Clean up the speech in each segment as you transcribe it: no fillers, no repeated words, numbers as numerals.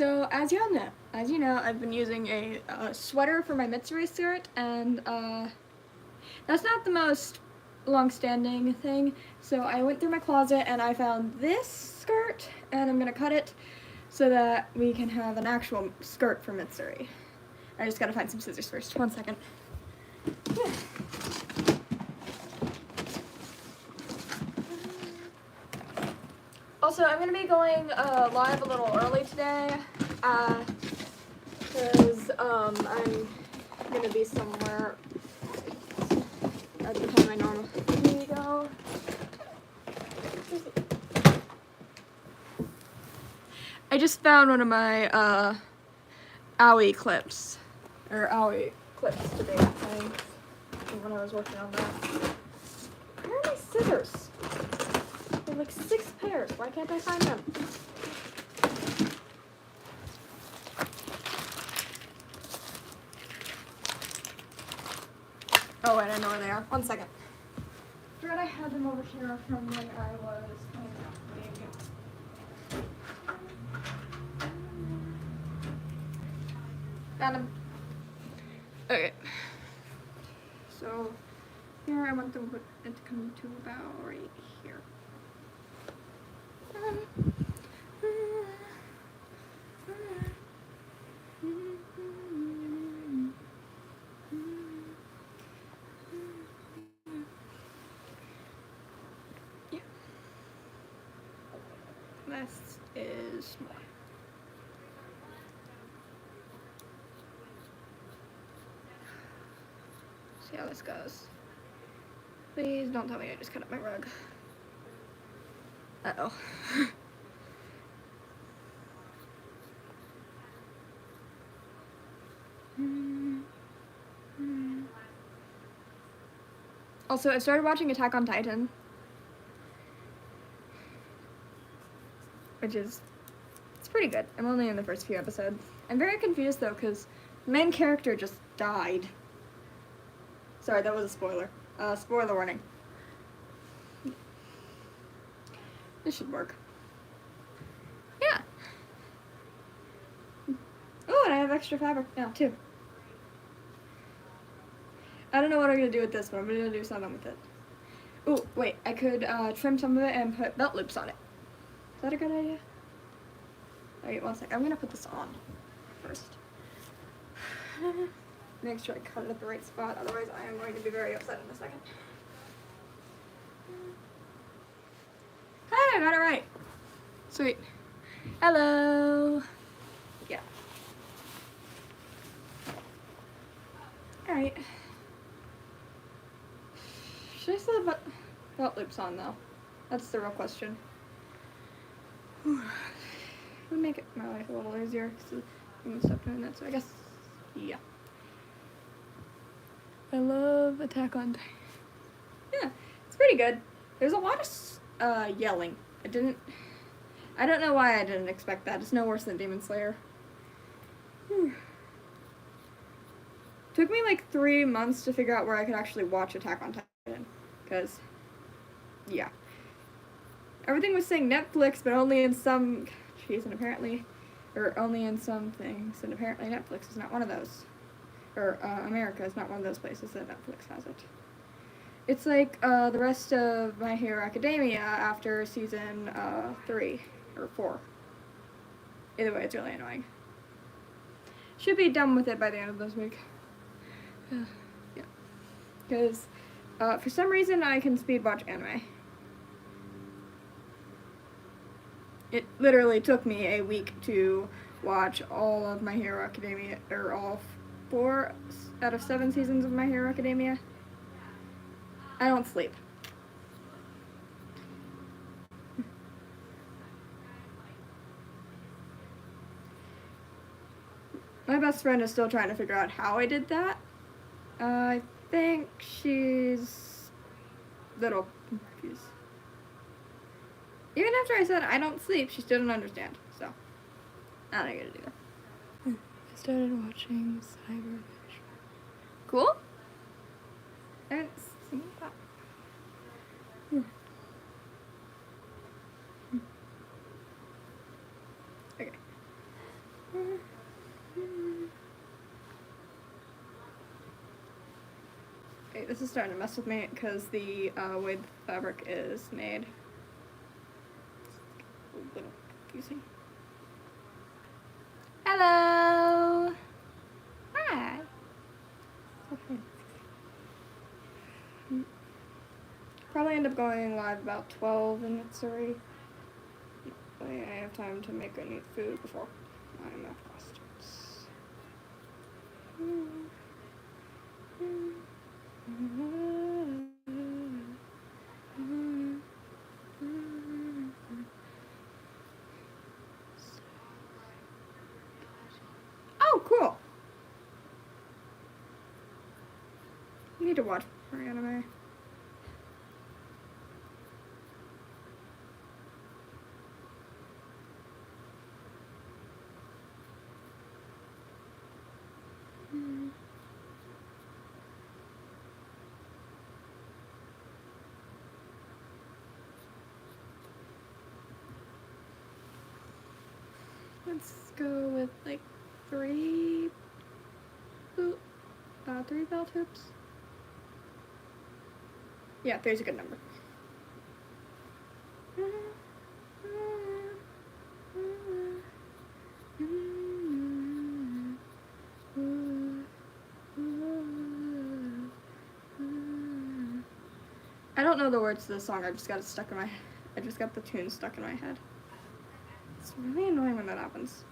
So as you know, I've been using a sweater for my mitsuri skirt, and that's not the most long-standing thing. So I went through my closet and I found this skirt, and I'm gonna cut it so that we can have an actual skirt for mitsuri. I just gotta find some scissors first. 1 second. Also, I'm gonna be going live a little early today, because I'm gonna be somewhere at the time I normally go. I just found one of my owie clips today, I think, when I was working on that. Where are my scissors? There are like 6 pairs. Why can't I find them? Oh, wait, I know where they are. 1 second. I forgot I had them over here from when I was coming out. Found them. Okay. So here I want it to come to about right here. Yeah. This is more. See how this goes. Please don't tell me I just cut up my rug. Uh-oh. Also, I started watching Attack on Titan, which is, it's pretty good. I'm only in the first few episodes. I'm very confused though, because the main character just died. Sorry, that was a spoiler. Spoiler warning. This should work. Yeah. Oh, and I have extra fabric now, too. I don't know what I'm going to do with this, but I'm going to do something with it. Oh, wait, I could trim some of it and put belt loops on it. Is that a good idea? Wait, 1 sec. I'm going to put this on first. Make sure I cut it at the right spot, otherwise I am going to be very upset in a second. Hey, I got it right. Sweet. Hello. Yeah. Alright. Should I still have belt loops on though? That's the real question. Would make it my life a little easier because I'm stuck doing that, so I guess, yeah. I love Attack on Titan. Yeah, it's pretty good. There's a lot of yelling. I don't know why I didn't expect that. It's no worse than Demon Slayer. Took me like 3 months to figure out where I could actually watch Attack on Titan. Because, yeah. Everything was saying Netflix, but only in some countries, and apparently, or only in some things, and apparently Netflix is not one of those. Or, America is not one of those places that Netflix has it. It's like, the rest of My Hero Academia after season, 3, or 4. Either way, it's really annoying. Should be done with it by the end of this week. Yeah. Because, for some reason I can speed watch anime. It literally took me a week to watch all of My Hero Academia, or all 4 out of 7 seasons of My Hero Academia. I don't sleep. My best friend is still trying to figure out how I did that. I think she's a little confused. Even after I said I don't sleep, she still didn't understand. So, I don't know what to do. I started watching Cyber. Cool? I haven't seen that. Okay. is starting to mess with me because the way the fabric is made. It's a little confusing. Hello! Hi! Okay. Probably end up going live about 12 in mitsuri. I have time to make any food before my math class starts. Oh, cool! I need to watch more anime. Let's go with like 3 bell tips. Yeah, 3's a good number. I don't know the words to this song. I just got it stuck in my. I just got the tune stuck in my head. It's really annoying when that happens.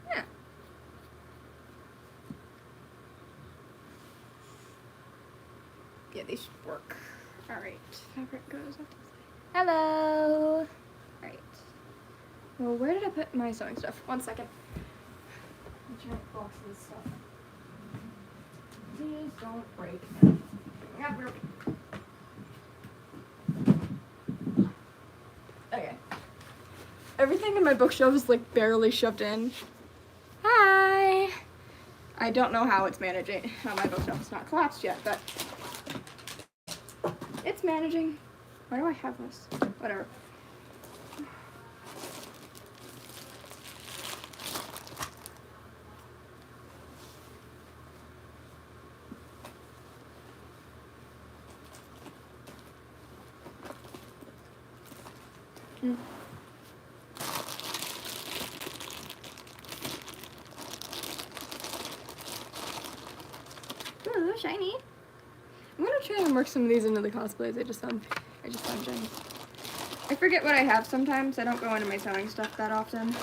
Yeah. Yeah, these should work. Alright, fabric goes up to the side. Hello! Alright. Well, where did I put my sewing stuff? 1 second. Giant box of stuff. Please don't break. Okay. Everything in my bookshelf is like barely shoved in. Hi! I don't know how it's managing, how my bookshelf is not collapsed yet, but it's managing. Why do I have this? Whatever. Ooh, shiny. I'm gonna try and work some of these into the cosplays. I just found gems. I forget what I have sometimes. I don't go into my sewing stuff that often.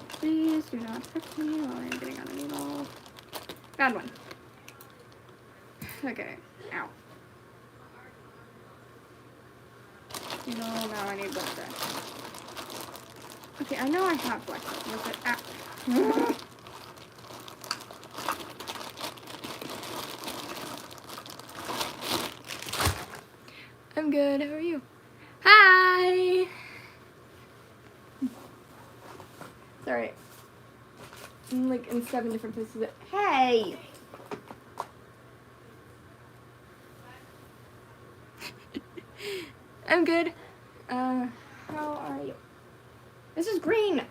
Please do not prick me while I'm getting on a needle. Found one. Okay. Ow. No, now I need black thread. Okay, I know I have black thread. Was it? Ah. I'm good. How are you? Hi! Sorry. I'm like in 7 different places. Hey! I'm good. How are you? This is green!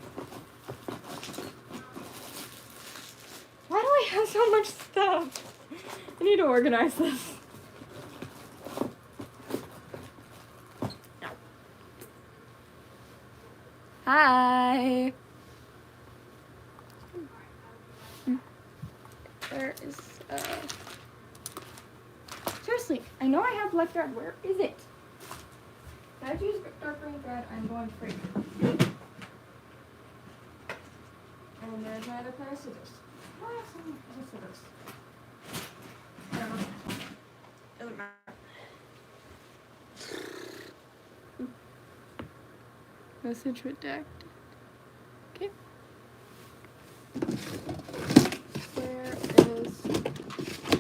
Why do I have so much stuff? I need to organize this. Hi! Where is, seriously, I know I have black thread. Where is it? If I have to use dark green thread, I'm going to freak. And there's my other pair of scissors. Oh, I have some other scissors. Whatever. Doesn't matter. Message redacted. Okay. Where is...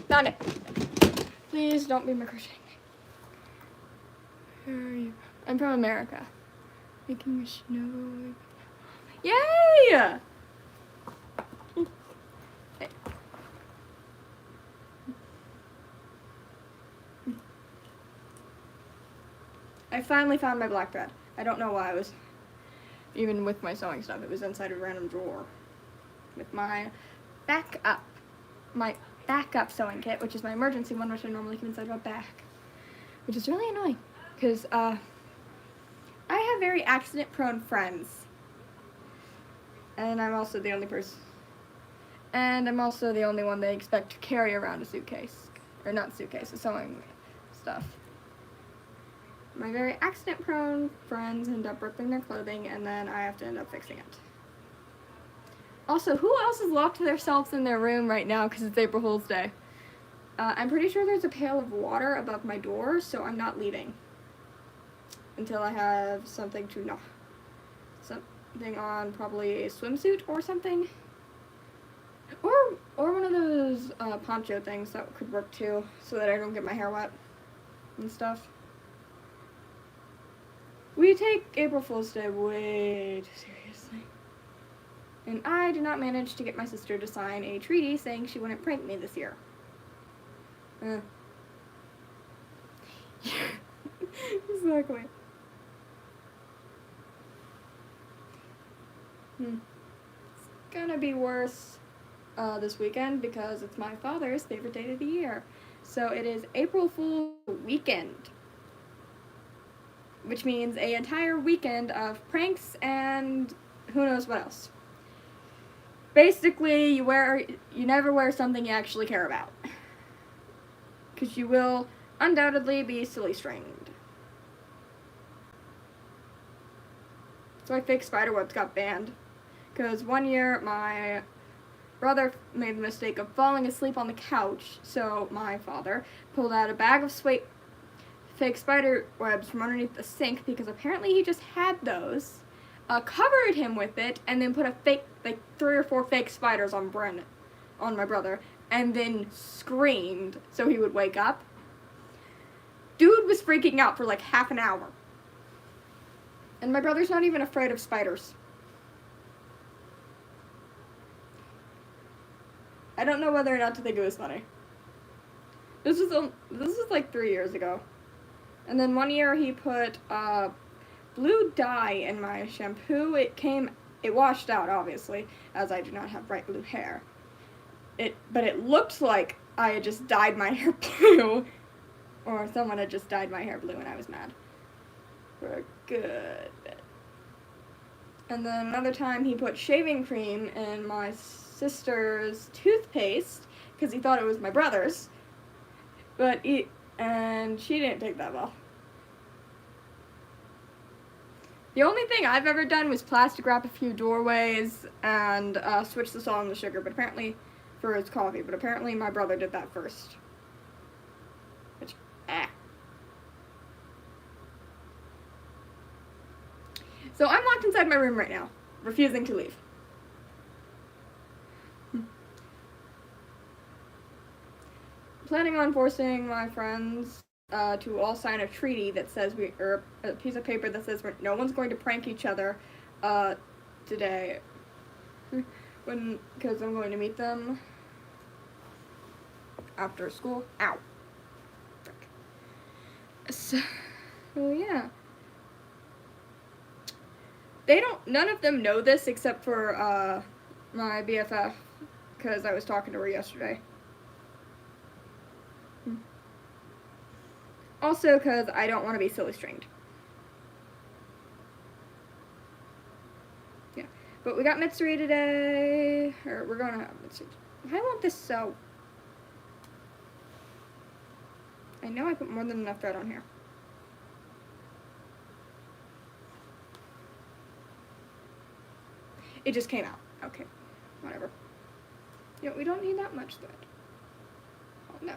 Found it! Please don't be my crocheting. Where are you? I'm from America. Making a snow... Yay! Hey. I finally found my black thread. I don't know why. I was, even with my sewing stuff, it was inside a random drawer. With my backup sewing kit, which is my emergency one, which I normally keep inside my bag. Which is really annoying, because, I have very accident-prone friends. And I'm also the only person. And I'm also the only one they expect to carry around a suitcase. Or not suitcase, a sewing stuff. My very accident-prone friends end up ripping their clothing, and then I have to end up fixing it. Also, who else is locked to themselves in their room right now because it's April Fool's Day? I'm pretty sure there's a pail of water above my door, so I'm not leaving. Until I have something to know. Something on, probably a swimsuit or something. Or one of those poncho things that could work too, so that I don't get my hair wet and stuff. We take April Fool's Day way too seriously. And I did not manage to get my sister to sign a treaty saying she wouldn't prank me this year. Exactly. It's gonna be worse this weekend because it's my father's favorite day of the year. So it is April Fool's weekend, which means an entire weekend of pranks and who knows what else. Basically, you never wear something you actually care about, because you will undoubtedly be silly stringed. That's why fake spiderwebs got banned. Because one year my brother made the mistake of falling asleep on the couch, so my father pulled out a bag of fake spider webs from underneath the sink, because apparently he just had those, covered him with it, and then put a fake, like 3 or 4 fake spiders on my brother, and then screamed so he would wake up. Dude was freaking out for like half an hour. And my brother's not even afraid of spiders. I don't know whether or not to think it was funny. This was like 3 years ago. And then one year he put blue dye in my shampoo. It washed out, obviously, as I do not have bright blue hair. But it looked like I had just dyed my hair blue. Or someone had just dyed my hair blue and I was mad. For a good bit. And then another time he put shaving cream in my sister's toothpaste because he thought it was my brother's. And she didn't take that well. The only thing I've ever done was plastic wrap a few doorways and switch the salt and the sugar, but apparently for his coffee. But apparently my brother did that first. Which, So I'm locked inside my room right now, refusing to leave. Planning on forcing my friends to all sign a treaty that says or a piece of paper that says no one's going to prank each other today, because I'm going to meet them after school. Ow. Frick. So yeah. None of them know this except for my BFF, because I was talking to her yesterday. Also, because I don't want to be silly stringed. Yeah. But we got mitsuri today. Or we're going to have mitsuri. Why won't this sew? I know I put more than enough thread on here. It just came out. Okay. Whatever. You know, we don't need that much thread. Oh, no.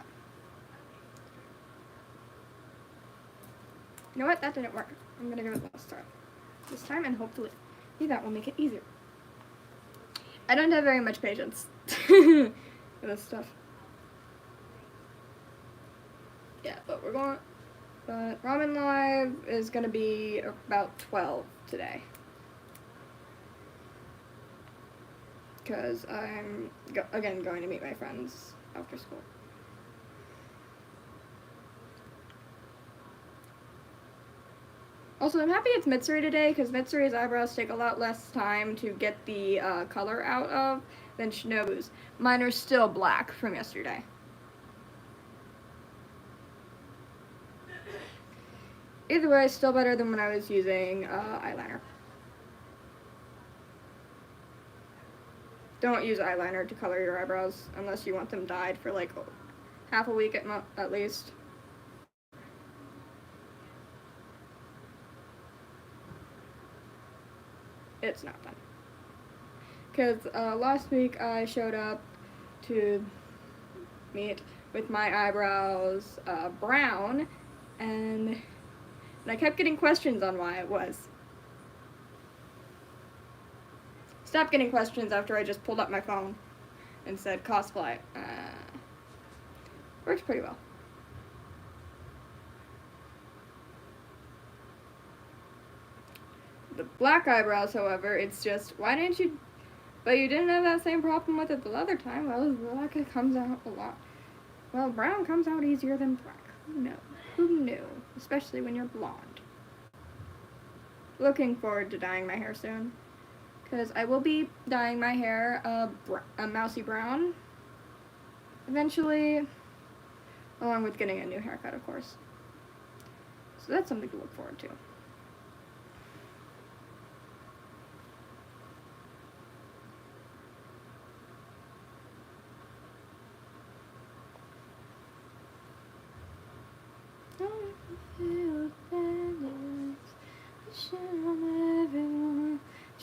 You know what? That didn't work. I'm gonna give it less thread this time, and hopefully that will make it easier. I don't have very much patience for this stuff. Yeah, but Ramen Live is gonna be about 12 today. Because I'm, again, going to meet my friends after school. Also, I'm happy it's Mitsuri today, because Mitsuri's eyebrows take a lot less time to get the color out of than Shinobu's. Mine are still black from yesterday. Either way, still better than when I was using eyeliner. Don't use eyeliner to color your eyebrows unless you want them dyed for like half a week at least. It's not fun. Because last week I showed up to meet with my eyebrows brown, and I kept getting questions on why it was. Stopped getting questions after I just pulled up my phone and said cosplay. Works pretty well. The black eyebrows, however, it's just, why didn't you, but you didn't have that same problem with it the other time. Well, black comes out a lot. Well, brown comes out easier than black. Who knew? Who knew? Especially when you're blonde. Looking forward to dyeing my hair soon. Because I will be dyeing my hair a mousy brown eventually, along with getting a new haircut, of course. So that's something to look forward to.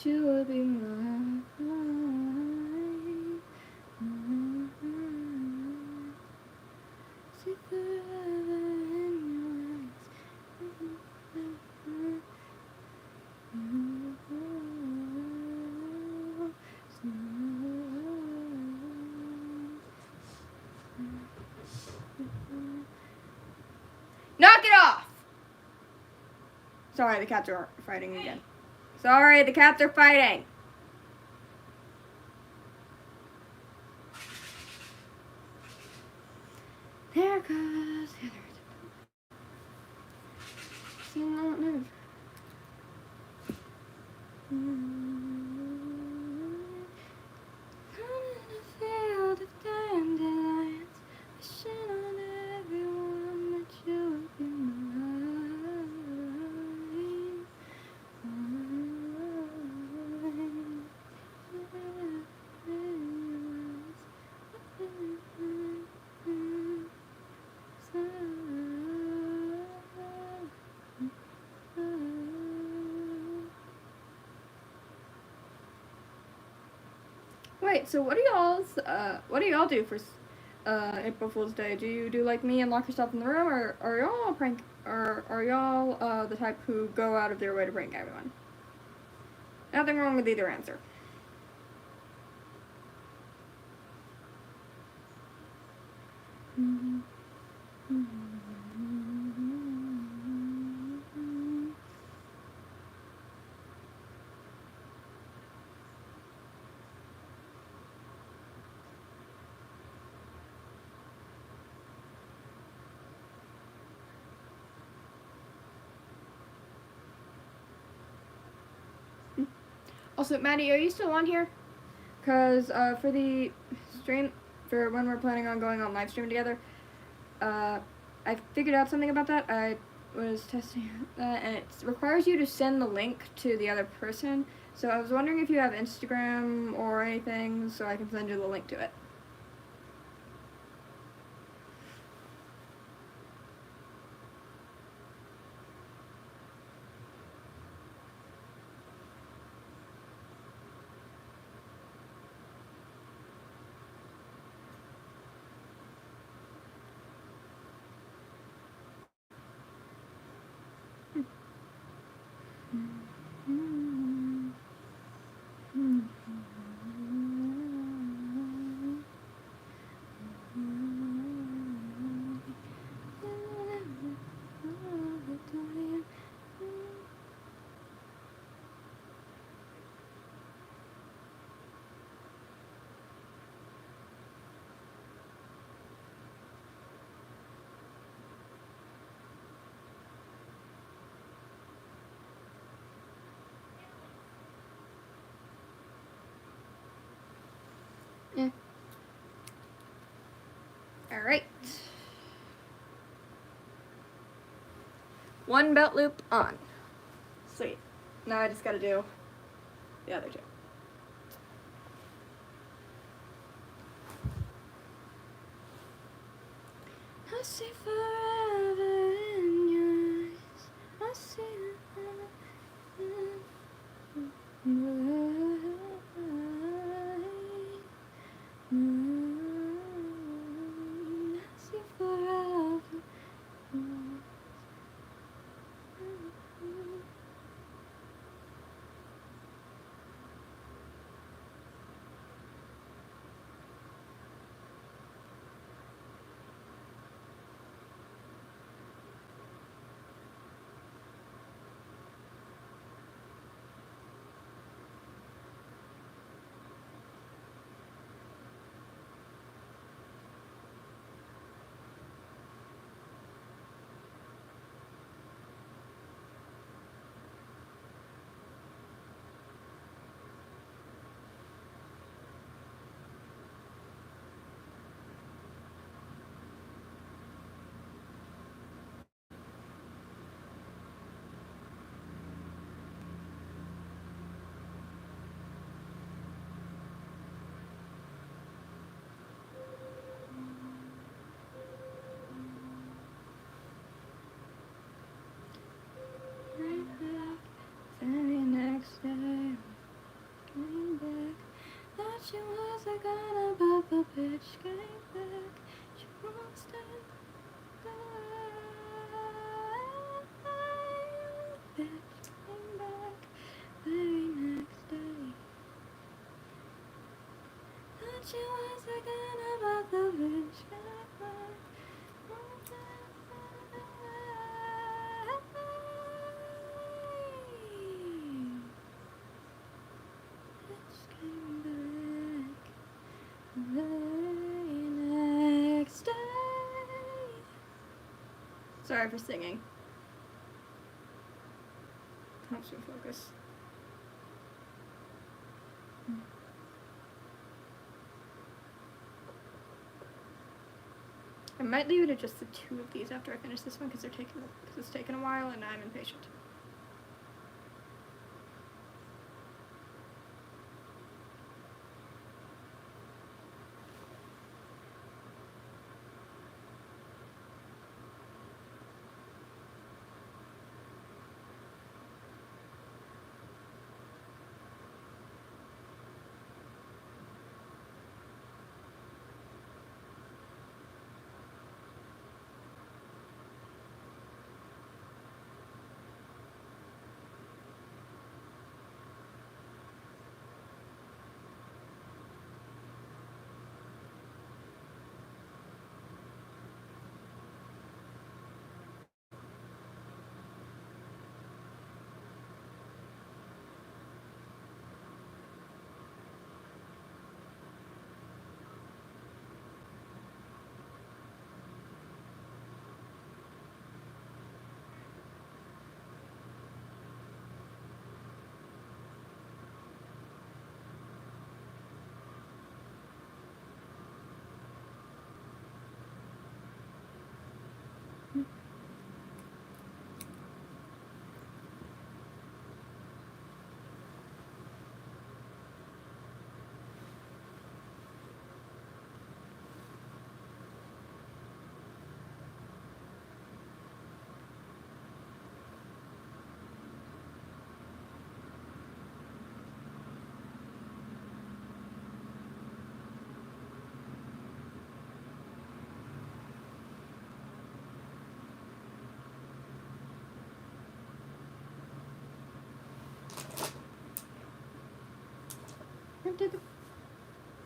You will be mine. See the in Knock it off! Sorry, the cats are fighting again. Sorry, the cats are fighting. There goes the other. See, not move. Wait, so what do y'all do for April Fool's Day? Do you do like me and lock yourself in the room, or are y'all are y'all the type who go out of their way to prank everyone? Nothing wrong with either answer. Also, Maddie, are you still on here? Because for the stream, for when we're planning on going on live stream together, I figured out something about that. I was testing that, and it requires you to send the link to the other person. So I was wondering if you have Instagram or anything, so I can send you the link to it. Alright. One belt loop on. Sweet. Now I just gotta do the other two. I see forever in your eyes. I see forever. Very next day, came back. Thought she was a gun about the bitch. Came back, she won't stand. Bitch came back. Very next day. Thought she was a gun about the bitch. Came back. Very next day. Sorry for singing. Helps me focus. I might leave it at just the two of these after I finish this one because it's taken a while and I'm impatient.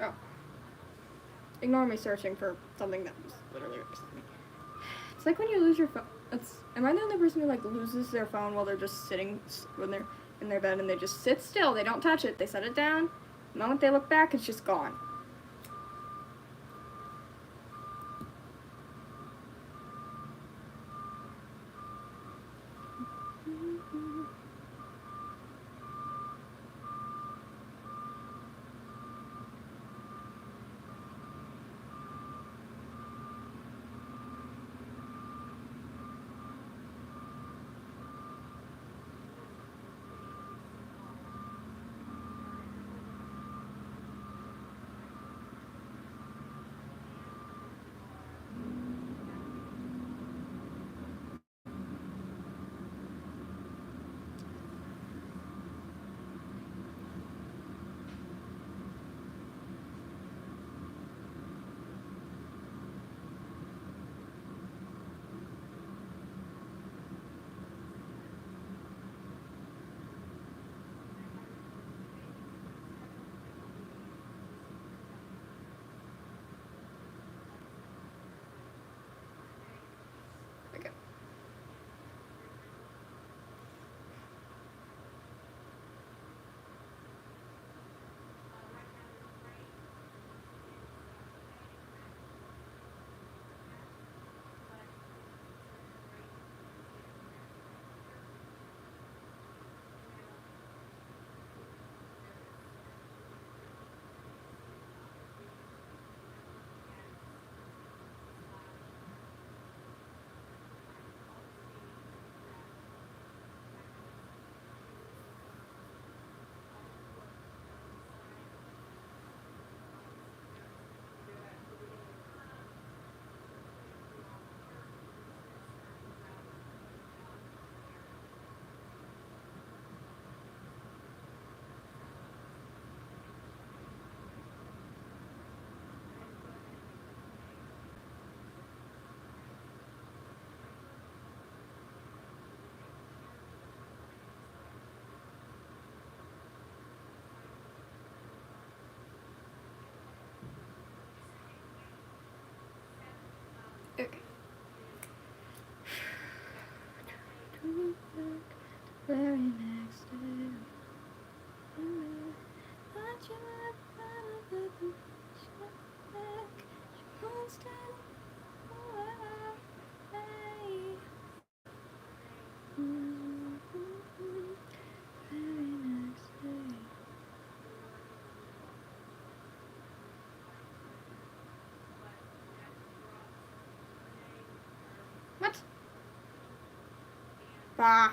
Oh. Ignore me searching for something that was literally next to me. It's like when you lose your phone. Am I the only person who like loses their phone while they're just sitting when they're in their bed and they just sit still? They don't touch it. They set it down. The moment they look back, it's just gone. Okay. Very next day. What? Bah.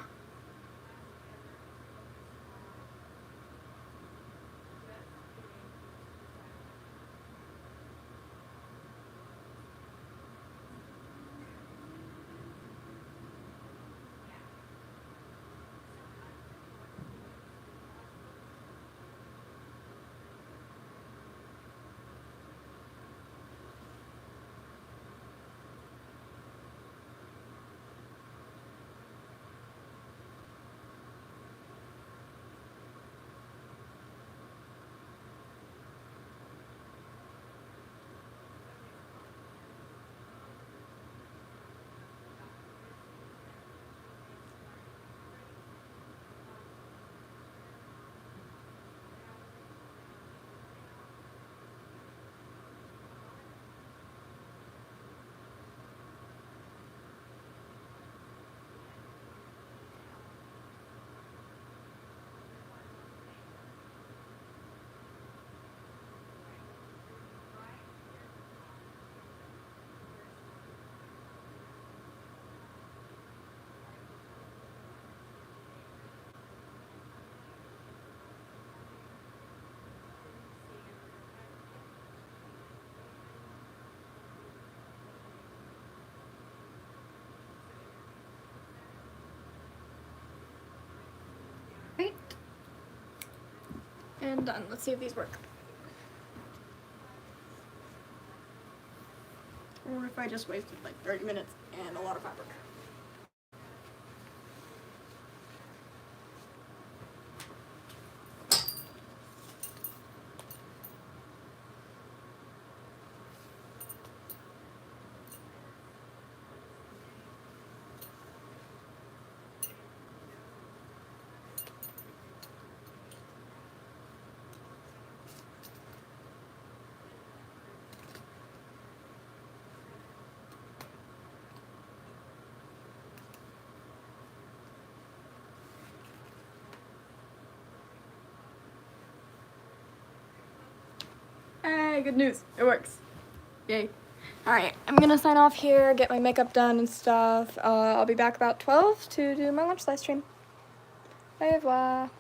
Right. And done. Let's see if these work. Or if I just wasted like 30 minutes and a lot of fabric. Hey, good news. It works. Yay. Alright, I'm gonna sign off here, get my makeup done and stuff. I'll be back about 12 to do my lunch live stream. Au revoir.